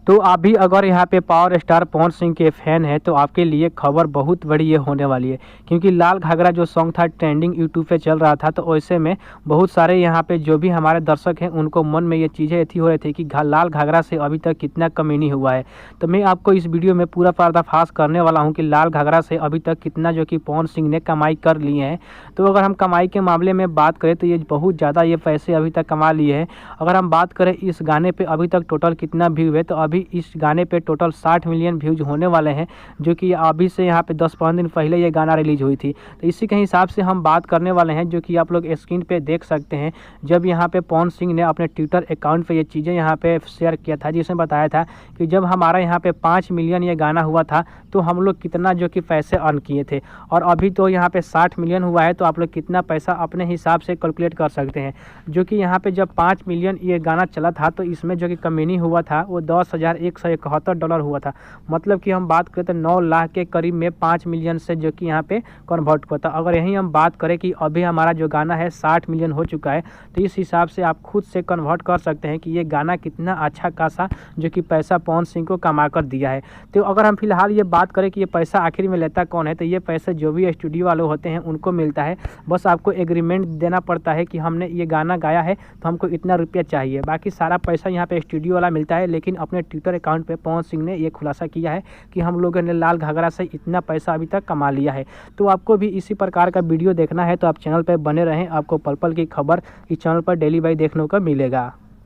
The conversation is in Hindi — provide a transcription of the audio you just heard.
तो आप भी अगर यहाँ पे पावर स्टार पवन सिंह के फ़ैन हैं तो आपके लिए खबर बहुत बड़ी ये होने वाली है, क्योंकि लाल घाघरा जो सॉन्ग था ट्रेंडिंग यूट्यूब पे चल रहा था। तो ऐसे में बहुत सारे यहाँ पे जो भी हमारे दर्शक हैं उनको मन में ये चीज़ें थी हो रही थी कि लाल घाघरा से अभी तक कितना कमी नहीं हुआ है। तो मैं आपको इस वीडियो में पूरा पर्दाफाश करने वाला हूँ कि लाल घाघरा से अभी तक कितना जो कि पवन सिंह ने कमाई कर लिए हैं। तो अगर हम कमाई के मामले में बात करें तो ये बहुत ज़्यादा ये पैसे अभी तक कमा लिए हैं। अगर हम बात करें इस गाने पे अभी तक टोटल कितना व्यू है, तो अभी इस गाने पे टोटल 60 मिलियन व्यूज होने वाले हैं, जो कि अभी से यहाँ पे 10-15 दिन पहले ये गाना रिलीज हुई थी। तो इसी के हिसाब से हम बात करने वाले हैं, जो कि आप लोग स्क्रीन पे देख सकते हैं। जब यहाँ पे पवन सिंह ने अपने ट्विटर अकाउंट पे ये चीज़ें यहाँ पे शेयर किया था, जिसमें बताया था कि जब हमारा यहाँ पे 5 मिलियन ये गाना हुआ था तो हम लोग कितना जो कि पैसे अर्न किए थे, और अभी तो यहाँ पे 60 मिलियन हुआ है, तो आप लोग कितना पैसा अपने हिसाब से कैलकुलेट कर सकते हैं। जो कि यहाँ पे जब 5 मिलियन ये गाना चला था तो इसमें जो कि कमीनी हुआ था वो $10,171 हुआ था। मतलब कि हम बात करें तो 9 लाख के करीब में 5 मिलियन से जो कि यहाँ पे कन्वर्ट हुआ था। अगर यहीं हम बात करें कि अभी हमारा जो गाना है 60 मिलियन हो चुका है, तो इस हिसाब से आप खुद से कन्वर्ट कर सकते हैं कि ये गाना कितना अच्छा खासा जो कि पैसा पवन सिंह को कमा कर दिया है। तो अगर हम फिलहाल ये बात करें कि ये पैसा आखिर में लेता कौन है, तो ये पैसा जो भी स्टूडियो वाले होते हैं उनको मिलता है। बस आपको एग्रीमेंट देना पड़ता है कि हमने ये गाना गाया है तो हमको इतना रुपया चाहिए, बाकी सारा पैसा यहाँ पे स्टूडियो वाला मिलता है। लेकिन अपने ट्विटर अकाउंट पे पवन सिंह ने ये खुलासा किया है कि हम लोगों ने लाल घाघरा से इतना पैसा अभी तक कमा लिया है। तो आपको भी इसी प्रकार का वीडियो देखना है तो आप चैनल पर बने रहें, आपको पल पल की खबर इस चैनल पर डेली वाइज देखने को मिलेगा।